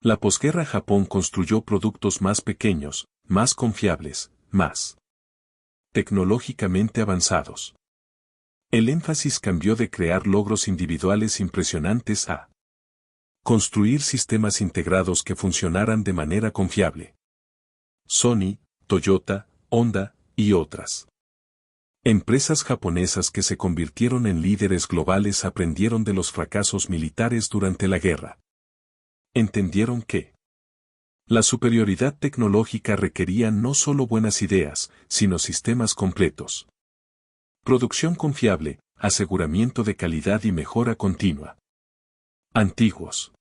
Speaker 1: La posguerra Japón construyó productos más pequeños, más confiables, más tecnológicamente avanzados. El énfasis cambió de crear logros individuales impresionantes a construir sistemas integrados que funcionaran de manera confiable. Sony, Toyota, Honda, y otras empresas japonesas que se convirtieron en líderes globales aprendieron de los fracasos militares durante la guerra. Entendieron que la superioridad tecnológica requería no solo buenas ideas, sino sistemas completos. Producción confiable, aseguramiento de calidad y mejora continua. Antiguos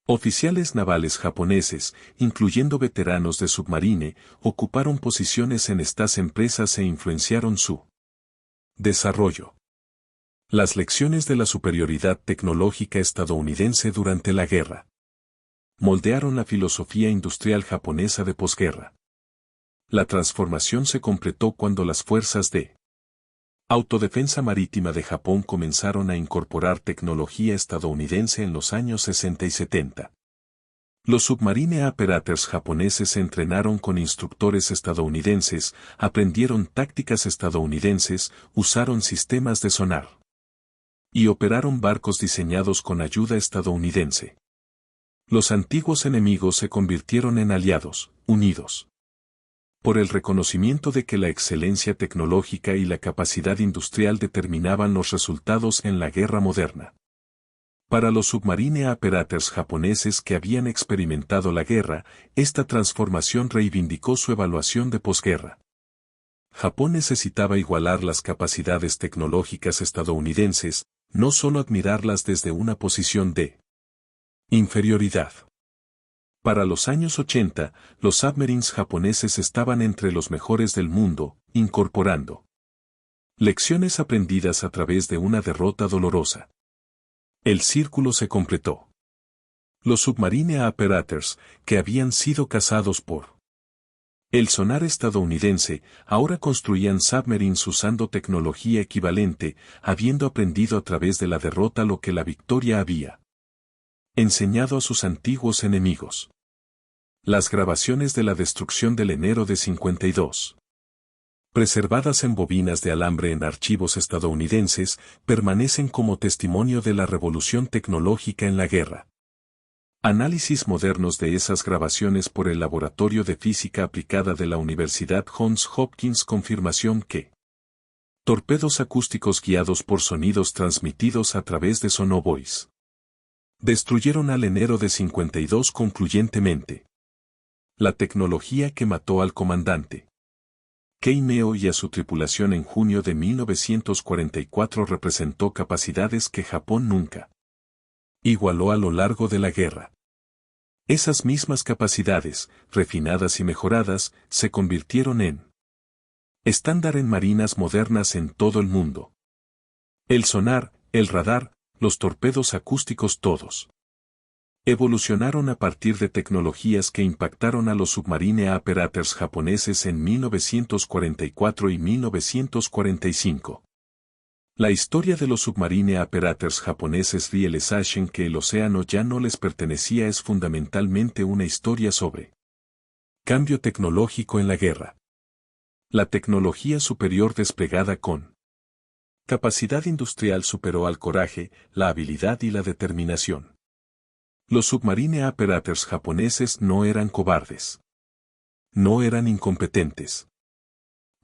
Speaker 1: oficiales navales japoneses, incluyendo veteranos de submarine, ocuparon posiciones en estas empresas e influenciaron su desarrollo. Las lecciones de la superioridad tecnológica estadounidense durante la guerra moldearon la filosofía industrial japonesa de posguerra. La transformación se completó cuando las fuerzas de autodefensa marítima de Japón comenzaron a incorporar tecnología estadounidense en los años 60 y 70. Los submarine operators japoneses se entrenaron con instructores estadounidenses, aprendieron tácticas estadounidenses, usaron sistemas de sonar y operaron barcos diseñados con ayuda estadounidense. Los antiguos enemigos se convirtieron en aliados, unidos por el reconocimiento de que la excelencia tecnológica y la capacidad industrial determinaban los resultados en la guerra moderna. Para los submarine operators japoneses que habían experimentado la guerra, esta transformación reivindicó su evaluación de posguerra. Japón necesitaba igualar las capacidades tecnológicas estadounidenses, no solo admirarlas desde una posición de inferioridad. Para los años 80, los submarines japoneses estaban entre los mejores del mundo, incorporando lecciones aprendidas a través de una derrota dolorosa. El círculo se completó. Los submarine operators, que habían sido cazados por el sonar estadounidense, ahora construían submarines usando tecnología equivalente, habiendo aprendido a través de la derrota lo que la victoria había enseñado a sus antiguos enemigos. Las grabaciones de la destrucción del enero de 52, preservadas en bobinas de alambre en archivos estadounidenses, permanecen como testimonio de la revolución tecnológica en la guerra. Análisis modernos de esas grabaciones por el Laboratorio de Física Aplicada de la Universidad Johns Hopkins confirmación que torpedos acústicos guiados por sonidos transmitidos a través de sonobuoys destruyeron al enero de 52 concluyentemente. La tecnología que mató al comandante Keimeo y a su tripulación en junio de 1944 representó capacidades que Japón nunca igualó a lo largo de la guerra. Esas mismas capacidades, refinadas y mejoradas, se convirtieron en estándar en marinas modernas en todo el mundo. El sonar, el radar, los torpedos acústicos todos evolucionaron a partir de tecnologías que impactaron a los submarine operators japoneses en 1944 y 1945. La historia de los submarine operators japoneses realizaron que el océano ya no les pertenecía es fundamentalmente una historia sobre cambio tecnológico en la guerra. La tecnología superior desplegada con capacidad industrial superó al coraje, la habilidad y la determinación. Los submarine operators japoneses no eran cobardes. No eran incompetentes.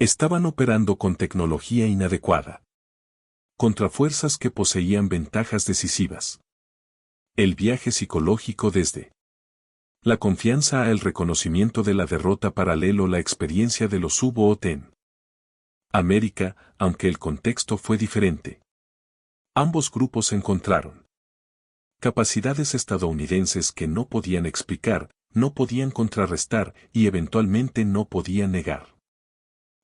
Speaker 1: Estaban operando con tecnología inadecuada. Contra fuerzas que poseían ventajas decisivas. El viaje psicológico desde la confianza al reconocimiento de la derrota paralelo la experiencia de los U-Boot en América, aunque el contexto fue diferente. Ambos grupos encontraron capacidades estadounidenses que no podían explicar, no podían contrarrestar y eventualmente no podían negar.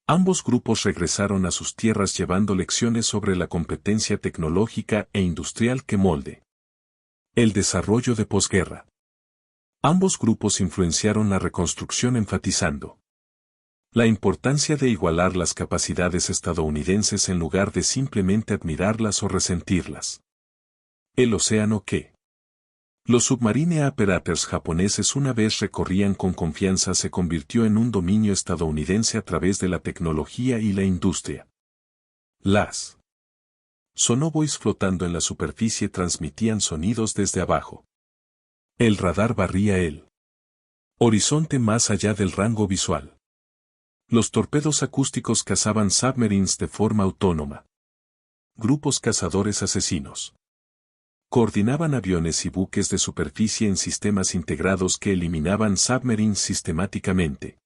Speaker 1: Ambos grupos regresaron a sus tierras llevando lecciones sobre la competencia tecnológica e industrial que molde el desarrollo de posguerra. Ambos grupos influenciaron la reconstrucción enfatizando la importancia de igualar las capacidades estadounidenses en lugar de simplemente admirarlas o resentirlas. El océano que los submarine operators japoneses una vez recorrían con confianza se convirtió en un dominio estadounidense a través de la tecnología y la industria. Las sonobuoys flotando en la superficie transmitían sonidos desde abajo. El radar barría el horizonte más allá del rango visual. Los torpedos acústicos cazaban submarines de forma autónoma. Grupos cazadores asesinos coordinaban aviones y buques de superficie en sistemas integrados que eliminaban submarines sistemáticamente.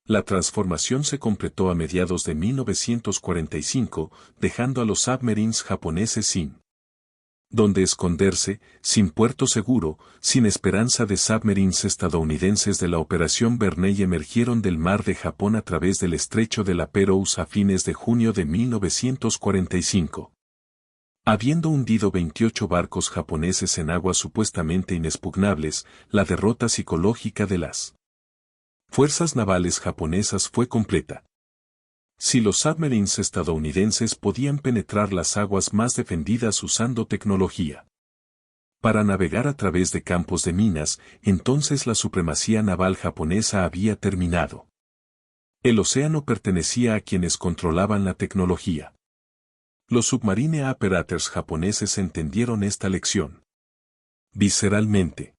Speaker 1: La transformación se completó a mediados de 1945, dejando a los submarines japoneses sin donde esconderse, sin puerto seguro, sin esperanza de submarines estadounidenses de la Operación Berney emergieron del mar de Japón a través del estrecho de la Pérouse a fines de junio de 1945. Habiendo hundido 28 barcos japoneses en aguas supuestamente inexpugnables, la derrota psicológica de las fuerzas navales japonesas fue completa. Si los submarines estadounidenses podían penetrar las aguas más defendidas usando tecnología para navegar a través de campos de minas, entonces la supremacía naval japonesa había terminado. El océano pertenecía a quienes controlaban la tecnología. Los submarine operators japoneses entendieron esta lección visceralmente.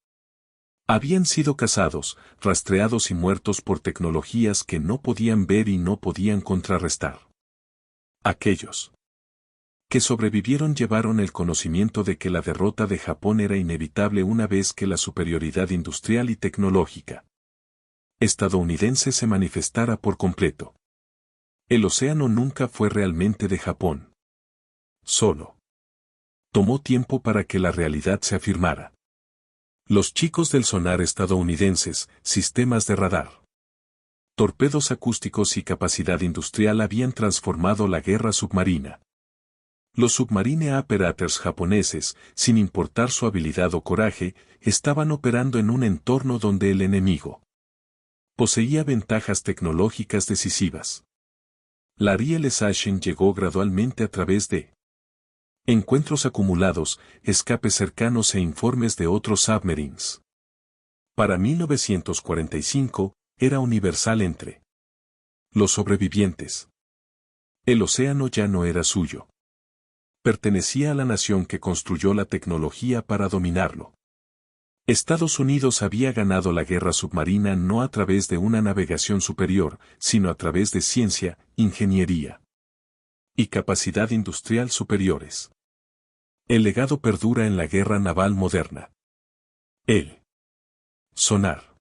Speaker 1: Habían sido cazados, rastreados y muertos por tecnologías que no podían ver y no podían contrarrestar. Aquellos que sobrevivieron llevaron el conocimiento de que la derrota de Japón era inevitable una vez que la superioridad industrial y tecnológica estadounidense se manifestara por completo. El océano nunca fue realmente de Japón. Solo tomó tiempo para que la realidad se afirmara. Los chicos del sonar estadounidenses, sistemas de radar, torpedos acústicos y capacidad industrial habían transformado la guerra submarina. Los submarine operators japoneses, sin importar su habilidad o coraje, estaban operando en un entorno donde el enemigo poseía ventajas tecnológicas decisivas. La realization llegó gradualmente a través de encuentros acumulados, escapes cercanos e informes de otros submarines. Para 1945, era universal entre los sobrevivientes. El océano ya no era suyo. Pertenecía a la nación que construyó la tecnología para dominarlo. Estados Unidos había ganado la guerra submarina no a través de una navegación superior, sino a través de ciencia, ingeniería y capacidad industrial superiores. El legado perdura en la guerra naval moderna. El sonar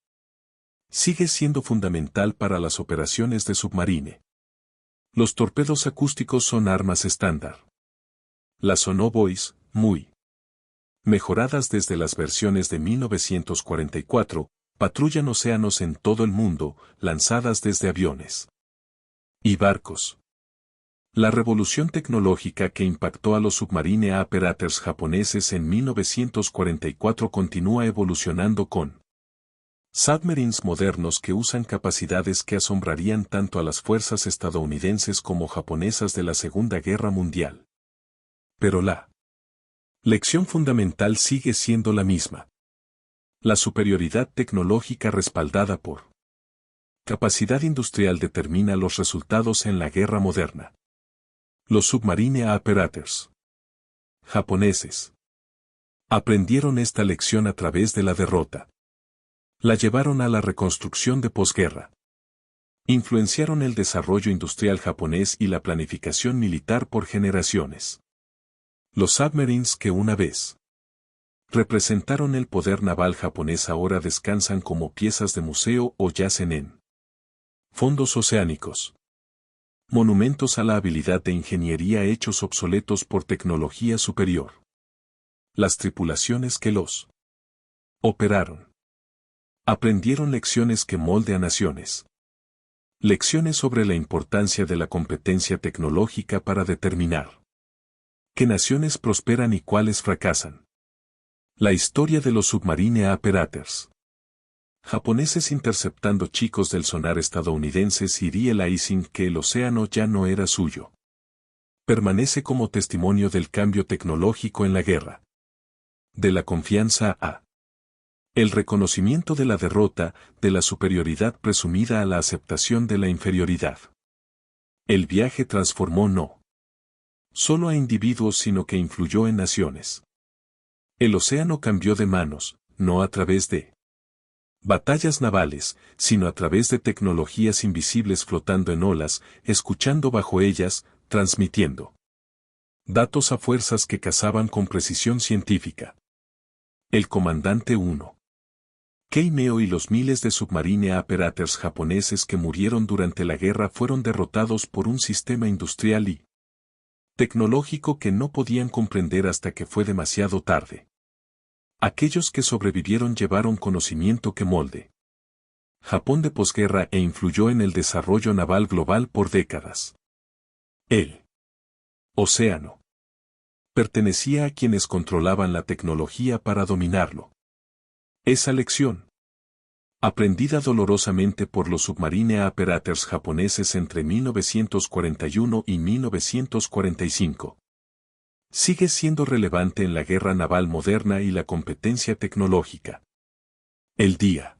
Speaker 1: sigue siendo fundamental para las operaciones de submarine. Los torpedos acústicos son armas estándar. Las sonobuoys, muy mejoradas desde las versiones de 1944, patrullan océanos en todo el mundo, lanzadas desde aviones y barcos. La revolución tecnológica que impactó a los submarine operators japoneses en 1944 continúa evolucionando con submarines modernos que usan capacidades que asombrarían tanto a las fuerzas estadounidenses como japonesas de la Segunda Guerra Mundial. Pero la lección fundamental sigue siendo la misma. La superioridad tecnológica respaldada por capacidad industrial determina los resultados en la guerra moderna. Los submarine operators japoneses aprendieron esta lección a través de la derrota. La llevaron a la reconstrucción de posguerra. Influenciaron el desarrollo industrial japonés y la planificación militar por generaciones. Los submarines que una vez representaron el poder naval japonés ahora descansan como piezas de museo o yacen en fondos oceánicos. Monumentos a la habilidad de ingeniería hechos obsoletos por tecnología superior. Las tripulaciones que los operaron aprendieron lecciones que moldean naciones. Lecciones sobre la importancia de la competencia tecnológica para determinar qué naciones prosperan y cuáles fracasan. La historia de los submarine operators japoneses interceptando chicos del sonar estadounidenses y realizing que el océano ya no era suyo. Permanece como testimonio del cambio tecnológico en la guerra. De la confianza a el reconocimiento de la derrota, de la superioridad presumida a la aceptación de la inferioridad. El viaje transformó no solo a individuos sino que influyó en naciones. El océano cambió de manos, no a través de batallas navales, sino a través de tecnologías invisibles flotando en olas, escuchando bajo ellas, transmitiendo datos a fuerzas que cazaban con precisión científica. El comandante 1. Keimeo y los miles de submarine operators japoneses que murieron durante la guerra fueron derrotados por un sistema industrial y tecnológico que no podían comprender hasta que fue demasiado tarde. Aquellos que sobrevivieron llevaron conocimiento que molde Japón de posguerra e influyó en el desarrollo naval global por décadas. El océano pertenecía a quienes controlaban la tecnología para dominarlo. Esa lección, aprendida dolorosamente por los submarine operators japoneses entre 1941 y 1945, sigue siendo relevante en la guerra naval moderna y la competencia tecnológica. El día